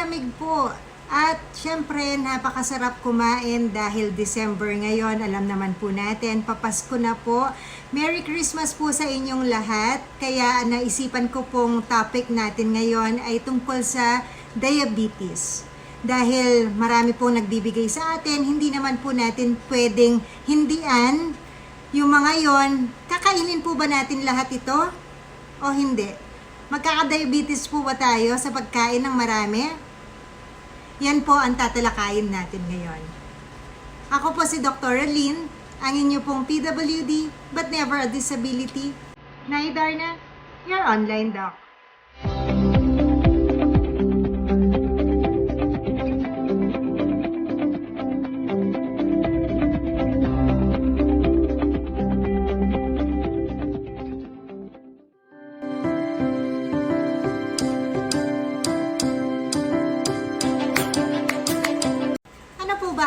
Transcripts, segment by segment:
malamig po. At syempre, napakasarap kumain dahil December ngayon. Alam naman po natin, papasko na po. Merry Christmas po sa inyong lahat. Kaya naisipan ko pong topic natin ngayon ay tungkol sa diabetes. Dahil marami pong nagbibigay sa atin, hindi naman po natin pwedeng hindian yung mga yon. Kakainin po ba natin lahat ito? O hindi? Magkaka-diabetes po ba tayo sa pagkain ng marami? Yan po ang tatalakayin natin ngayon. Ako po si Dr. Lynn, ang inyo pong PWD but never a disability. Naidarna, your online doc.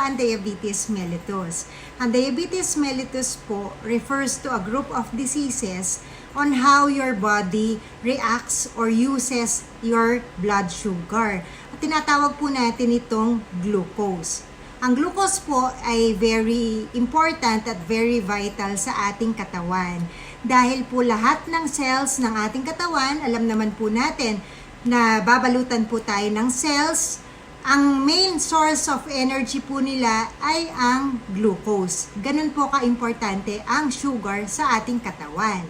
Ang diabetes mellitus. Ang diabetes mellitus po refers to a group of diseases on how your body reacts or uses your blood sugar. At tinatawag po natin itong glucose. Ang glucose po ay very important at very vital sa ating katawan. Dahil po lahat ng cells ng ating katawan, alam naman po natin na babalutan po tayo ng cells. Ang main source of energy po nila ay ang glucose. Ganun po ka-importante ang sugar sa ating katawan.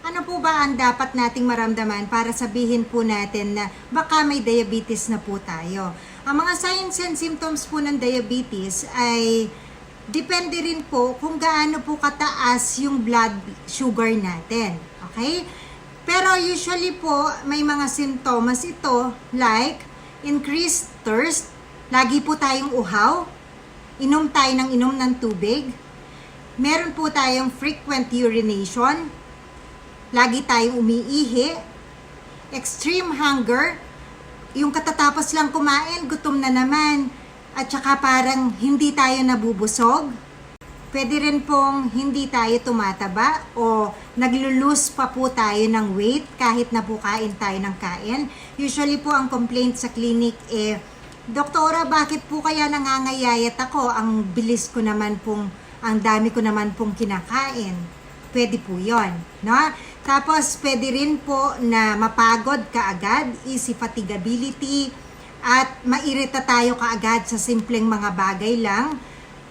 Ano po ba ang dapat nating maramdaman para sabihin po natin na baka may diabetes na po tayo? Ang mga signs and symptoms po ng diabetes ay depende rin po kung gaano po kataas yung blood sugar natin. Okay? Pero usually po may mga sintomas ito like increased thirst, lagi po tayong uhaw, inom tayo ng tubig, meron po tayong frequent urination, lagi tayong umiihi, extreme hunger, yung katatapos lang kumain, gutom na naman, at saka parang hindi tayo nabubusog. Pwede rin pong hindi tayo tumataba o naglo-lose pa po tayo ng weight kahit na po kain tayo ng kain. Usually po ang complaint sa clinic Doktora, bakit po kaya nangangayayat ako? Ang bilis ko naman pong, ang dami ko naman pong kinakain. Pwede po yon, no? Tapos pwede rin po na mapagod kaagad, easy fatigability, at mairita tayo kaagad sa simpleng mga bagay lang.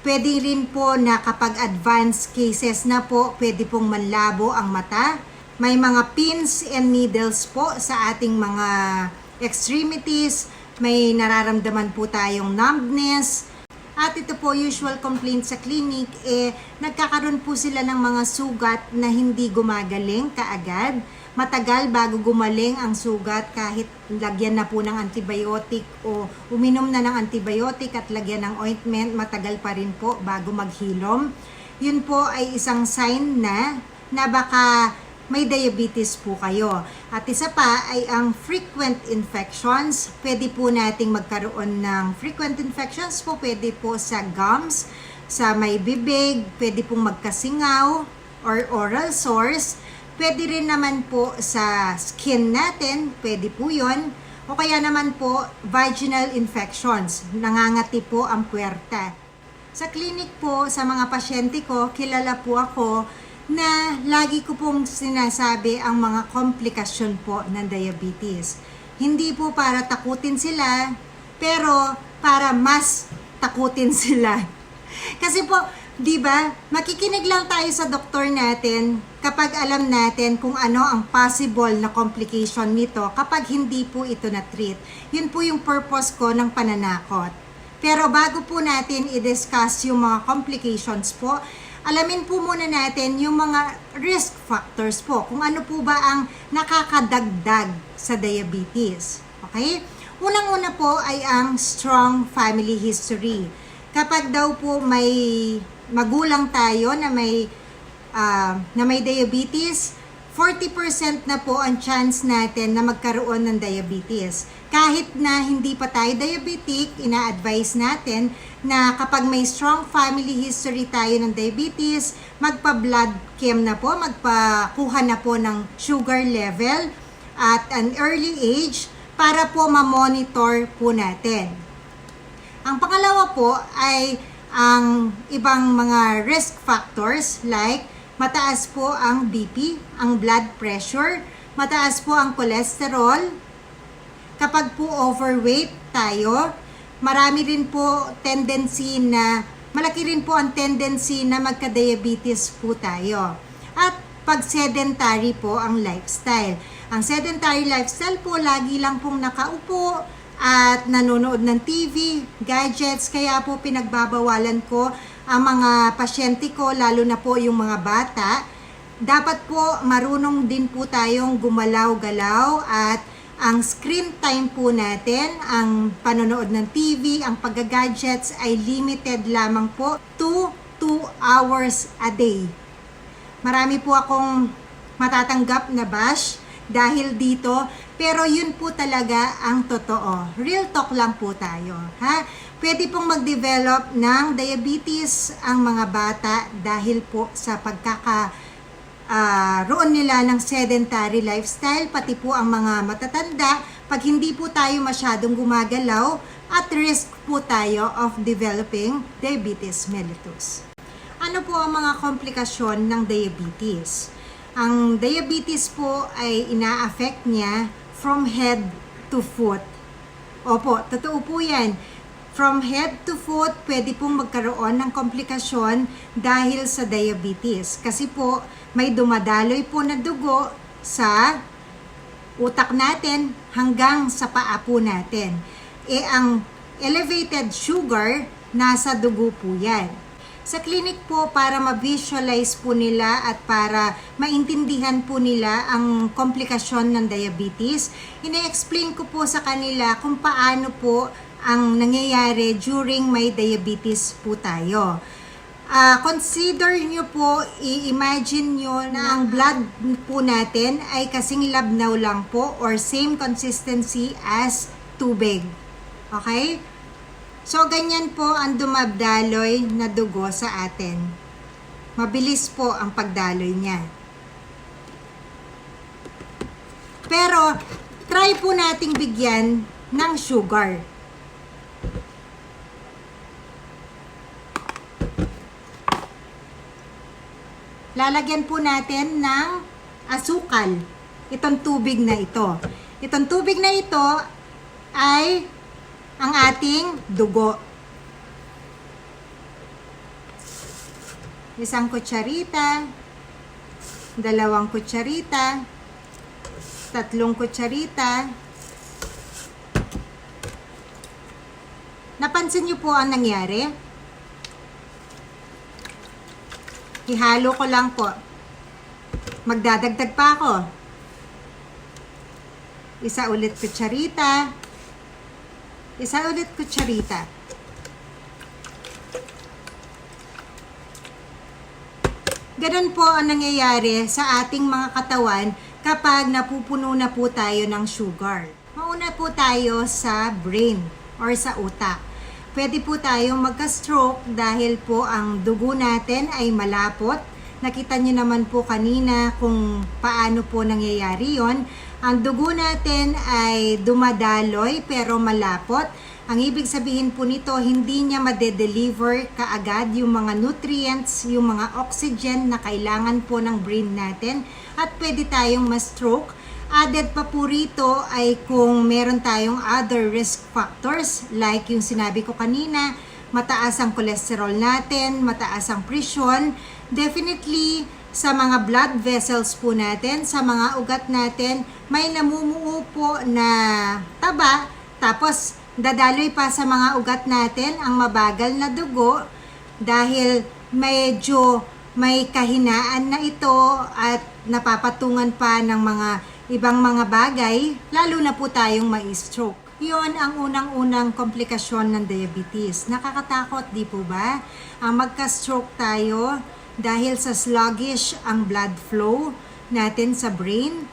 Pwede rin po na kapag advanced cases na po, pwede pong manlabo ang mata. May mga pins and needles po sa ating mga extremities. May nararamdaman po tayong numbness. At ito po, usual complaint sa clinic, nagkakaroon po sila ng mga sugat na hindi gumagaling kaagad. Matagal bago gumaling ang sugat kahit lagyan na po ng antibiotic o uminom na ng antibiotic at lagyan ng ointment, matagal pa rin po bago maghilom. Yun po ay isang sign na baka may diabetes po kayo. At isa pa ay ang frequent infections. Pwede po nating magkaroon ng frequent infections po. Pwede po sa gums, sa may bibig, pwede pong magkasingaw or oral sores. Pwede rin naman po sa skin natin, pwede po yun. O kaya naman po, vaginal infections, nangangati po ang puwerta. Sa clinic po, sa mga pasyente ko, kilala po ako na lagi ko pong sinasabi ang mga komplikasyon po ng diabetes. Hindi po para takutin sila, pero para mas takutin sila. Kasi po, di ba, makikinig lang tayo sa doktor natin kapag alam natin kung ano ang possible na complication nito kapag hindi po ito na-treat. Yun po yung purpose ko ng pananakot. Pero bago po natin i-discuss yung mga complications po, alamin po muna natin yung mga risk factors po, kung ano po ba ang nakakadagdag sa diabetes. Okay? Unang-una po ay ang strong family history. Kapag daw po may magulang tayo na may diabetes, 40% na po ang chance natin na magkaroon ng diabetes. Kahit na hindi pa tayo diabetic, ina-advise natin na kapag may strong family history tayo ng diabetes, magpa-blood chem na po, magpakuha na po ng sugar level at an early age para po ma-monitor po natin. Ang pangalawa po ay ang ibang mga risk factors like mataas po ang BP, ang blood pressure, mataas po ang cholesterol. Kapag po overweight tayo, malaki rin po ang tendency na magka-diabetes po tayo. At pag sedentary po ang lifestyle. Ang sedentary lifestyle po, lagi lang pong nakaupo at nanonood ng TV, gadgets, kaya po pinagbabawalan ko ang mga pasyente ko, lalo na po yung mga bata. Dapat po marunong din po tayong gumalaw-galaw at ang screen time po natin, ang panonood ng TV, ang pagga-gadgets ay limited lamang po to 2 hours a day. Marami po akong matatanggap na bash dahil dito, pero yun po talaga ang totoo. Real talk lang po tayo, ha? Pwede pong mag-develop ng diabetes ang mga bata dahil po sa roon nila ng sedentary lifestyle, pati po ang mga matatanda, pag hindi po tayo masyadong gumagalaw, at risk po tayo of developing diabetes mellitus. Ano po ang mga komplikasyon ng diabetes? Ang diabetes po ay ina-affect niya from head to foot. Opo, totoo po yan. From head to foot, pwede pong magkaroon ng komplikasyon dahil sa diabetes. Kasi po, may dumadaloy po na dugo sa utak natin hanggang sa paa po natin. Ang elevated sugar, nasa dugo po yan. Sa clinic po, para ma-visualize po nila at para maintindihan po nila ang komplikasyon ng diabetes, ina-explain ko po sa kanila kung paano po ang nangyayari during may diabetes po tayo. Consider nyo po, i-imagine nyo na ang blood po natin ay kasing labnaw lang po or same consistency as tubig. Okay? So, ganyan po ang dumadaloy na dugo sa atin. Mabilis po ang pagdaloy niya. Pero, try po nating bigyan ng sugar. Lalagyan po natin ng asukal. Itong tubig na ito. Itong tubig na ito ay ang ating dugo. 1 kutsarita, 2 kutsarita, 3 kutsarita. Napansin niyo po ang nangyari? Ihalo ko lang po. Magdadagdag pa ako. 1 ulit kutsarita. 1 ulit kutsarita. Ganun po ang nangyayari sa ating mga katawan kapag napupuno na po tayo ng sugar. Mauna po tayo sa brain or sa utak. Pwede po tayong magka-stroke dahil po ang dugo natin ay malapot. Nakita nyo naman po kanina kung paano po nangyayari yon. Ang dugo natin ay dumadaloy pero malapot. Ang ibig sabihin po nito, hindi niya madedeliver kaagad yung mga nutrients, yung mga oxygen na kailangan po ng brain natin at pwede tayong ma-stroke. Added pa po rito ay kung meron tayong other risk factors like yung sinabi ko kanina, mataas ang cholesterol natin, mataas ang presyon, definitely sa mga blood vessels po natin, sa mga ugat natin, may namumuo po na taba, tapos dadaloy pa sa mga ugat natin ang mabagal na dugo dahil medyo may kahinaan na ito at napapatungan pa ng mga ibang mga bagay, lalo na po tayong mai-stroke. Yon ang unang-unang komplikasyon ng diabetes. Nakakatakot, di po ba? Ang magka-stroke tayo dahil sa sluggish ang blood flow natin sa brain.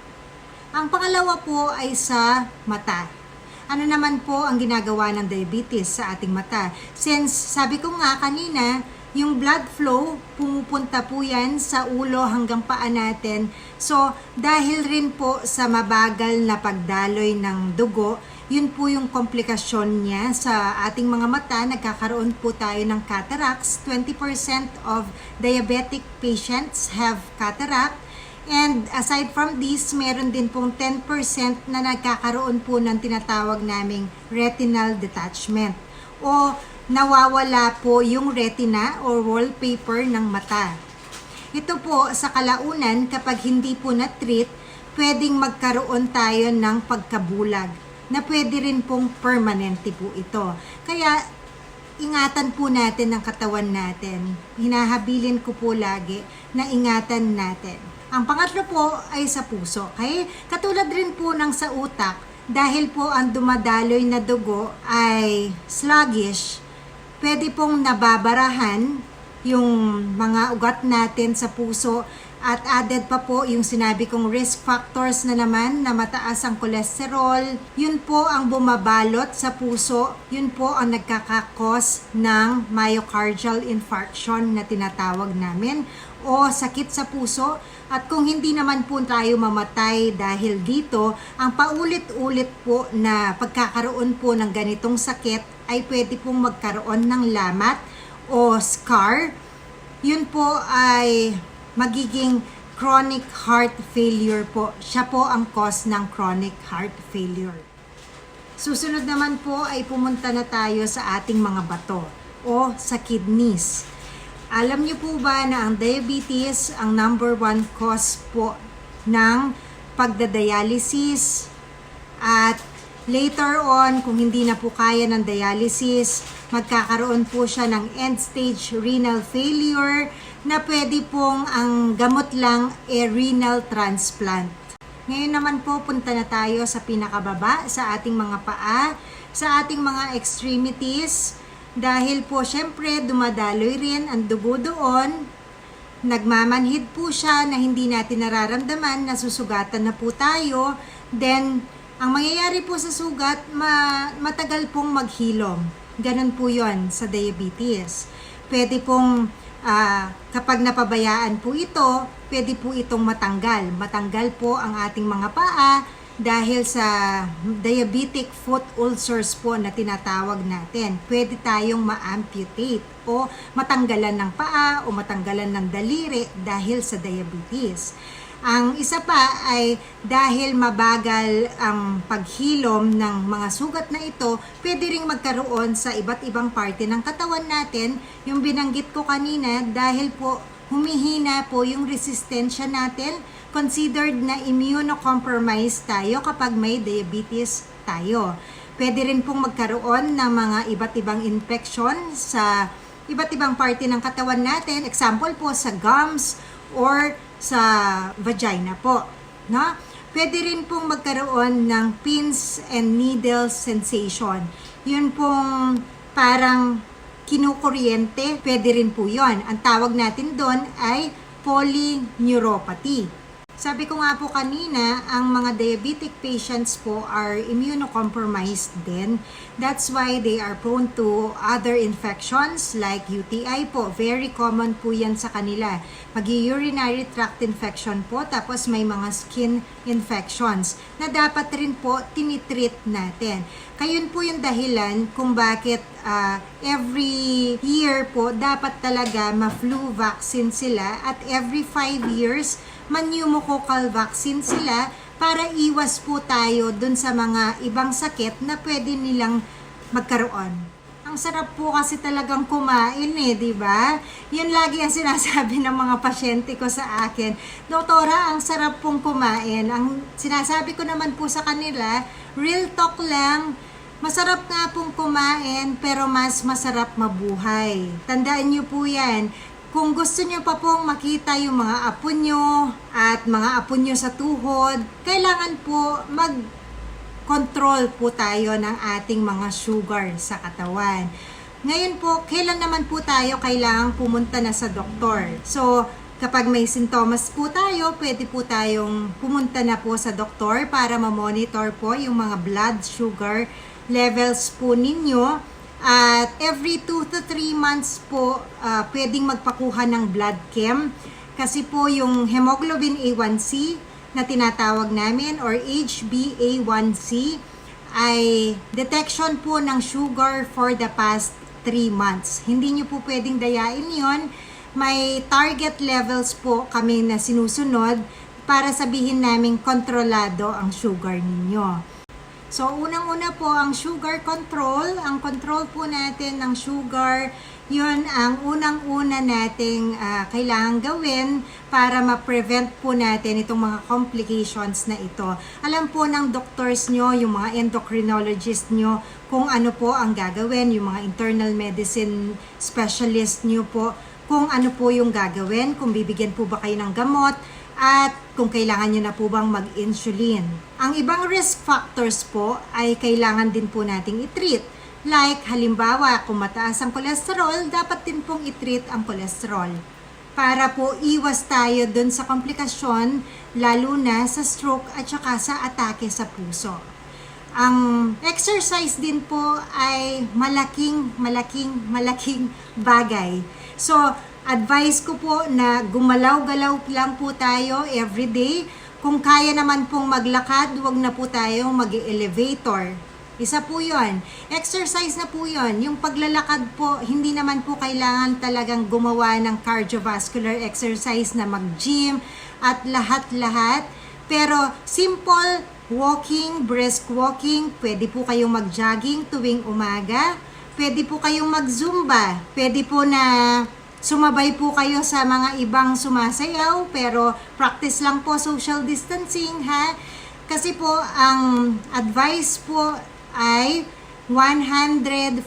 Ang pangalawa po ay sa mata. Ano naman po ang ginagawa ng diabetes sa ating mata? Since sabi ko nga kanina, yung blood flow, pumupunta po yan sa ulo hanggang paa natin. So, dahil rin po sa mabagal na pagdaloy ng dugo, yun po yung komplikasyon niya sa ating mga mata. Nagkakaroon po tayo ng cataracts. 20% of diabetic patients have cataract. And aside from this, meron din pong 10% na nagkakaroon po ng tinatawag naming retinal detachment o nawawala po yung retina or wallpaper ng mata. Ito po sa kalaunan, kapag hindi po na-treat, pwedeng magkaroon tayo ng pagkabulag na pwede rin pong permanente po ito. Kaya ingatan po natin ang katawan natin. Hinahabilin ko po lagi na ingatan natin. Ang pangatlo po ay sa puso. Okay? Katulad rin po ng sa utak, dahil po ang dumadaloy na dugo ay sluggish, pwede pong nababarahan yung mga ugat natin sa puso at added pa po yung sinabi kong risk factors na naman na mataas ang cholesterol. Yun po ang bumabalot sa puso. Yun po ang nagkakakos ng myocardial infarction na tinatawag namin o sakit sa puso. At kung hindi naman po tayo mamatay dahil dito, ang paulit-ulit po na pagkakaroon po ng ganitong sakit ay pwede pong magkaroon ng lamat o scar. Yun po ay magiging chronic heart failure po. Siya po ang cause ng chronic heart failure. Susunod naman po ay pumunta na tayo sa ating mga bato o sa kidneys. Alam niyo po ba na ang diabetes ang number 1 cause po ng pagdadialysis at later on, kung hindi na po kaya ng dialysis, magkakaroon po siya ng end-stage renal failure na pwede pong ang gamot lang renal transplant. Ngayon naman po, punta na tayo sa pinakababa, sa ating mga paa, sa ating mga extremities. Dahil po, syempre, dumadaloy rin ang dugo doon. Nagmamanhid po siya na hindi natin nararamdaman, nasusugatan na po tayo. Then, ang mangyayari po sa sugat, matagal pong maghilom. Ganon po yon sa diabetes. Pwede pong, kapag napabayaan po ito, pwede po itong matanggal. Matanggal po ang ating mga paa dahil sa diabetic foot ulcers po na tinatawag natin. Pwede tayong ma-amputate o matanggalan ng paa o matanggalan ng daliri dahil sa diabetes. Ang isa pa ay dahil mabagal ang paghilom ng mga sugat na ito, pwede ring magkaroon sa iba't ibang parte ng katawan natin. Yung binanggit ko kanina, dahil po humihina po yung resistensya natin, considered na immunocompromised tayo kapag may diabetes tayo. Pwede rin pong magkaroon ng mga iba't ibang infection sa iba't ibang parte ng katawan natin. Example po sa gums or sa vagina po. No? Pwede rin pong magkaroon ng pins and needles sensation. Yun pong parang kinukuryente, pwede rin po yun. Ang tawag natin doon ay polyneuropathy. Sabi ko nga po kanina, ang mga diabetic patients po are immunocompromised din. That's why they are prone to other infections like UTI po. Very common po yan sa kanila. Mag-urinary tract infection po, tapos may mga skin infections na dapat rin po tinitreat natin. Kayun po yung dahilan kung bakit every year po dapat talaga ma-flu vaccine sila at every 5 years pneumococcal vaccine sila para iwas po tayo dun sa mga ibang sakit na pwede nilang magkaroon. Ang sarap po kasi talagang kumain di ba? Yun lagi ang sinasabi ng mga pasyente ko sa akin. Doktora, ang sarap pong kumain. Ang sinasabi ko naman po sa kanila, real talk lang, masarap nga pong kumain pero mas masarap mabuhay. Tandaan niyo po yan. Kung gusto nyo pa pong makita yung mga apo nyo at mga apo nyo sa tuhod, kailangan po mag-control po tayo ng ating mga sugar sa katawan. Ngayon po, kailan naman po tayo kailangang pumunta na sa doktor? So, kapag may sintomas po tayo, pwede po tayong pumunta na po sa doktor para ma-monitor po yung mga blood sugar levels po ninyo. At every 2 to 3 months po, pwedeng magpakuha ng blood chem. Kasi po yung hemoglobin A1C na tinatawag namin or HbA1c ay detection po ng sugar for the past 3 months. Hindi nyo po pwedeng dayain yon. May target levels po kami na sinusunod para sabihin namin kontrolado ang sugar ninyo. So, unang-una po ang sugar control. Ang control po natin ng sugar, yun ang unang-una nating kailangan gawin para ma-prevent po natin itong mga complications na ito. Alam po ng doctors nyo, yung mga endocrinologist nyo, kung ano po ang gagawin, yung mga internal medicine specialist nyo po, kung ano po yung gagawin, kung bibigyan po ba kayo ng gamot, at kung kailangan nyo na po bang mag-insulin. Ang ibang risk factors po ay kailangan din po nating i-treat. Like halimbawa, kung mataas ang kolesterol, dapat din pong i-treat ang kolesterol. Para po iwas tayo dun sa komplikasyon, lalo na sa stroke at saka sa atake sa puso. Ang exercise din po ay malaking bagay. So, advice ko po na gumalaw-galaw lang po tayo everyday. Kung kaya naman pong maglakad, huwag na po tayo mag-elevator. Isa po yon. Exercise na po yon. Yung paglalakad po, hindi naman po kailangan talagang gumawa ng cardiovascular exercise na mag-gym at lahat-lahat. Pero simple walking, brisk walking, pwede po kayong mag-jogging tuwing umaga. Pwede po kayong mag-zumba. Pwede po na sumabay po kayo sa mga ibang sumasayaw, pero practice lang po social distancing, ha? Kasi po, ang advice po ay 150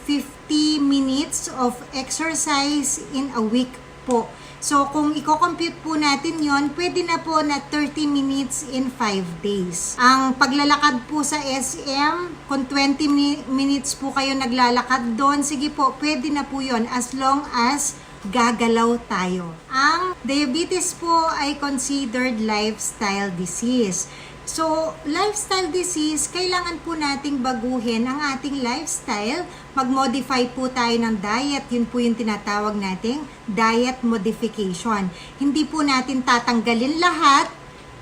minutes of exercise in a week po. So, kung i-compute po natin yon, pwede na po na 30 minutes in 5 days. Ang paglalakad po sa SM, kung 20 minutes po kayo naglalakad doon, sige po, pwede na po yon as long as gagalaw tayo. Ang diabetes po ay considered lifestyle disease. So, lifestyle disease, kailangan po nating baguhin ang ating lifestyle. Mag-modify po tayo ng diet. Yun po yung tinatawag nating diet modification. Hindi po natin tatanggalin lahat,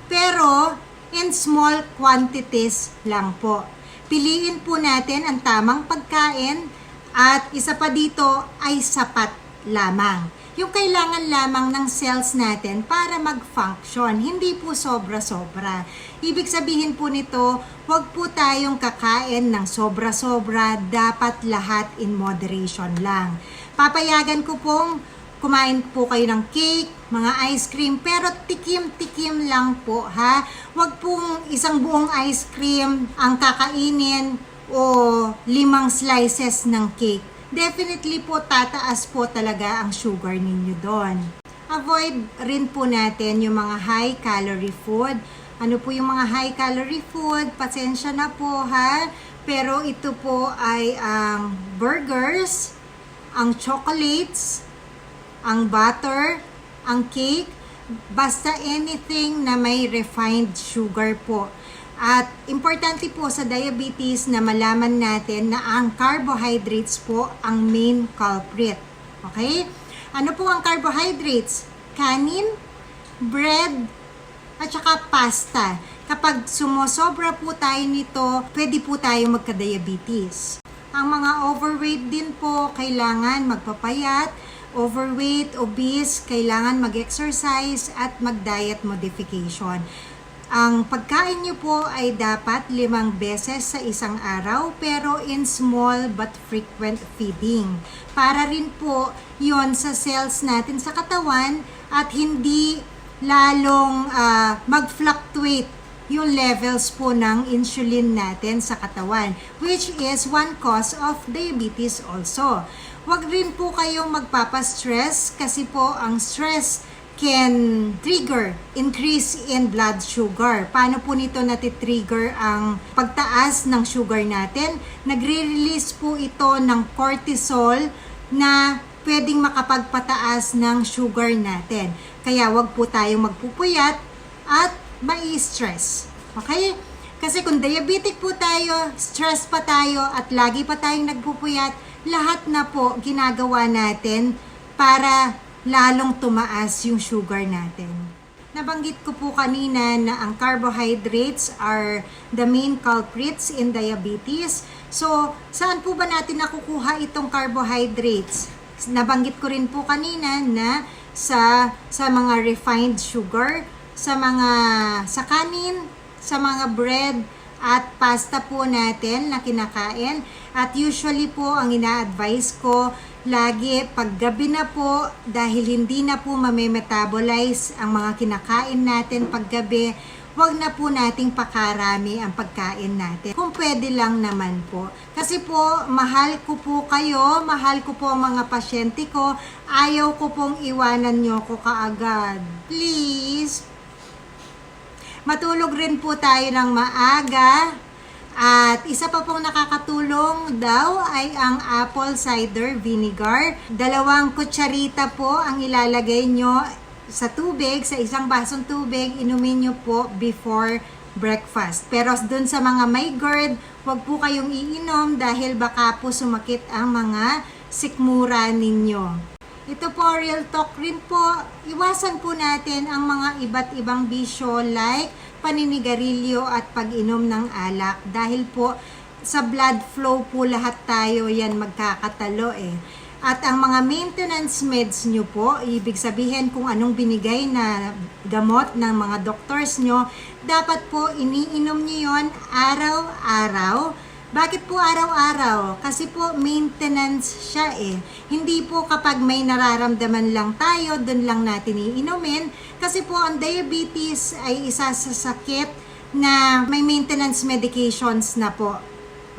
pero in small quantities lang po. Piliin po natin ang tamang pagkain at isa pa dito ay sapat lamang. Yung kailangan lamang ng cells natin para mag-function, hindi po sobra-sobra. Ibig sabihin po nito, huwag po tayong kakain ng sobra-sobra, dapat lahat in moderation lang. Papayagan ko pong kumain po kayo ng cake, mga ice cream, pero tikim-tikim lang po, ha? Huwag pong isang buong ice cream ang kakainin o 5 slices ng cake. Definitely po tataas po talaga ang sugar ninyo doon. Avoid rin po natin yung mga high calorie food. Ano po yung mga high calorie food? Pasensya na po, ha. Pero ito po ay ang burgers, ang chocolates, ang butter, ang cake, basta anything na may refined sugar po. At importante po sa diabetes na malaman natin na ang carbohydrates po ang main culprit. Okay? Ano po ang carbohydrates? Kanin, bread, at saka pasta. Kapag sumosobra po tayo nito, pwede po tayo magka-diabetes. Ang mga overweight din po, kailangan magpapayat. Overweight, obese, kailangan mag-exercise at mag-diet modification. Ang pagkain nyo po ay dapat 5 beses sa isang araw pero in small but frequent feeding. Para rin po yon sa cells natin sa katawan at hindi lalong mag-fluctuate yung levels po ng insulin natin sa katawan, which is one cause of diabetes also. Huwag rin po kayong magpapastress kasi po ang stress can trigger increase in blood sugar. Paano po nito natitrigger ang pagtaas ng sugar natin? Nagre-release po ito ng cortisol na pwedeng makapagpataas ng sugar natin. Kaya wag po tayong magpupuyat at mai-stress. Okay? Kasi kung diabetic po tayo, stress pa tayo at lagi pa tayong nagpupuyat, lahat na po ginagawa natin para lalong tumaas yung sugar natin. Nabanggit ko po kanina na ang carbohydrates are the main culprits in diabetes. So, saan po ba natin nakukuha itong carbohydrates? Nabanggit ko rin po kanina na sa mga refined sugar, sa kanin, sa mga bread at pasta po natin na kinakain. At usually po ang ina-advise ko lagi paggabi na po, dahil hindi na po mame-metabolize ang mga kinakain natin paggabi, wag na po nating pakarami ang pagkain natin. Kung pwede lang naman po. Kasi po, mahal ko po kayo, mahal ko po ang mga pasyente ko, ayaw ko pong iwanan nyo ko kaagad. Please, matulog rin po tayo ng maaga. At isa pa pong nakakatulong daw ay ang apple cider vinegar. 2 kutsarita po ang ilalagay nyo sa tubig, sa isang basong tubig, inumin nyo po before breakfast. Pero dun sa mga may GERD, huwag po kayong iinom dahil baka po sumakit ang mga sikmura ninyo. Ito po, real talk rin po, iwasan po natin ang mga iba't ibang bisyo like paninigarilyo at pag-inom ng alak dahil po sa blood flow po lahat tayo yan magkakatalo eh. At ang mga maintenance meds nyo po, ibig sabihin kung anong binigay na gamot ng mga doctors nyo, dapat po iniinom nyo yon araw-araw. Bakit po araw-araw? Kasi po maintenance siya eh. Hindi po kapag may nararamdaman lang tayo, dun lang natin iinumin. Kasi po ang diabetes ay isa sa sakit na may maintenance medications na po.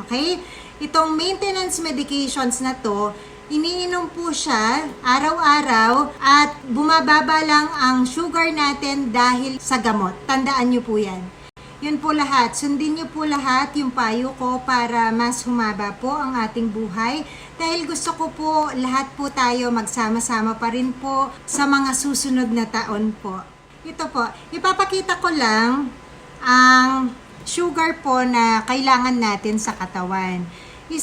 Okay? Itong maintenance medications na to, iniinom po siya araw-araw at bumababa lang ang sugar natin dahil sa gamot. Tandaan nyo po yan. Yun po lahat. Sundin nyo po lahat yung payo ko para mas humaba po ang ating buhay. Dahil gusto ko po lahat po tayo magsama-sama pa rin po sa mga susunod na taon po. Ito po, ipapakita ko lang ang sugar po na kailangan natin sa katawan. 1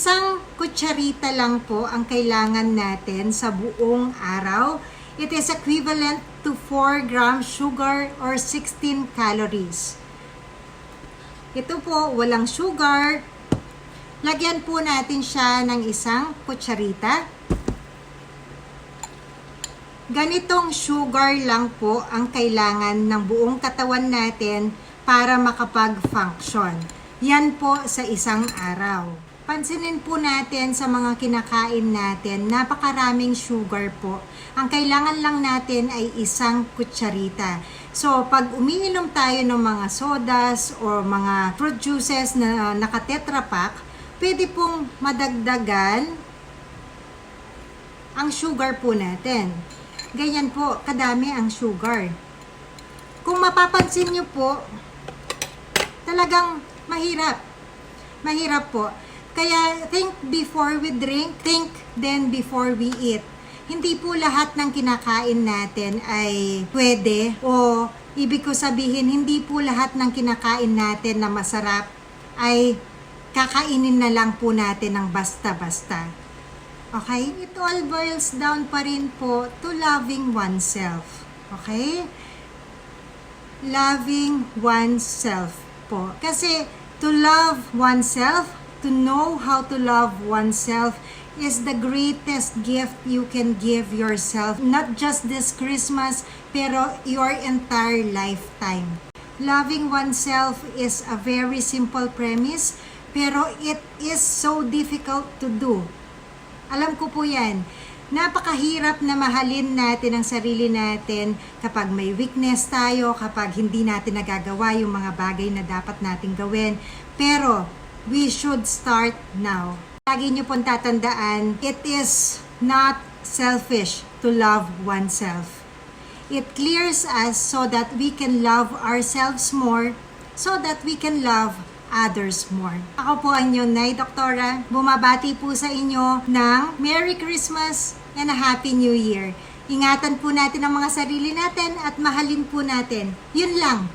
kutsarita lang po ang kailangan natin sa buong araw. It is equivalent to 4 grams sugar or 16 calories. Ito po, walang sugar. Lagyan po natin siya ng 1 kutsarita. Ganitong sugar lang po ang kailangan ng buong katawan natin para makapag-function. Yan po sa 1 araw. Pansinin po natin sa mga kinakain natin, napakaraming sugar po. Ang kailangan lang natin ay 1 kutsarita. So, pag umiinom tayo ng mga sodas o mga fruit juices na naka-tetra pack, pwede pong madagdagan ang sugar po natin. Ganyan po, kadami ang sugar. Kung mapapansin nyo po, talagang mahirap. Mahirap po. Kaya think before we drink, think then before we eat. Hindi po lahat ng kinakain natin ay pwede o ibig ko sabihin, hindi po lahat ng kinakain natin na masarap ay kakainin na lang po natin ng basta-basta. Okay? It all boils down pa rin po to loving oneself. Okay? Loving oneself po. Kasi to love oneself, to know how to love oneself is the greatest gift you can give yourself. Not just this Christmas, pero your entire lifetime. Loving oneself is a very simple premise, pero it is so difficult to do. Alam ko po yan. Napakahirap na mahalin natin ang sarili natin kapag may weakness tayo, kapag hindi natin nagagawa yung mga bagay na dapat nating gawin. Pero, we should start now. Lagi niyo pong tatandaan, it is not selfish to love oneself. It clears us so that we can love ourselves more, so that we can love others more. Ako po ang inyong Nay Doktora. Bumabati po sa inyo ng Merry Christmas and a Happy New Year. Ingatan po natin ang mga sarili natin at mahalin po natin. Yun lang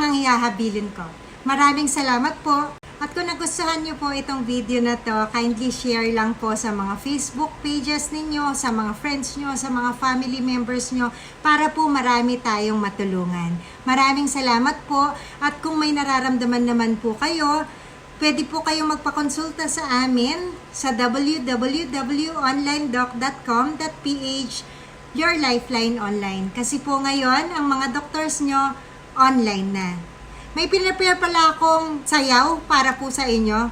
ang ihahabilin ko. Maraming salamat po. At kung nagustuhan nyo po itong video na to, kindly share lang po sa mga Facebook pages ninyo, sa mga friends nyo, sa mga family members nyo, para po marami tayong matulungan. Maraming salamat po, at kung may nararamdaman naman po kayo, pwede po kayong magpakonsulta sa amin sa www.onlinedoc.com.ph, Your Lifeline Online. Kasi po ngayon, ang mga doctors nyo, online na. May pinrepare pala akong sayaw para po sa inyo.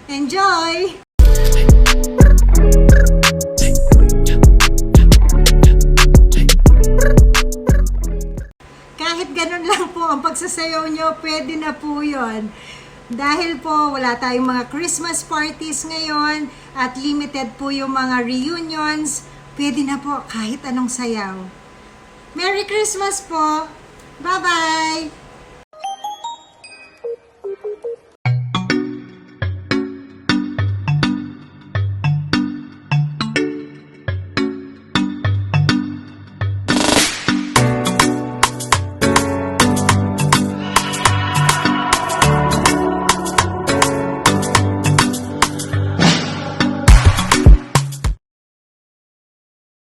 Enjoy! Kahit ganun lang po ang pagsasayaw nyo, pwede na po yun. Dahil po wala tayong mga Christmas parties ngayon at limited po yung mga reunions, pwede na po kahit anong sayaw. Merry Christmas po! Bye-bye!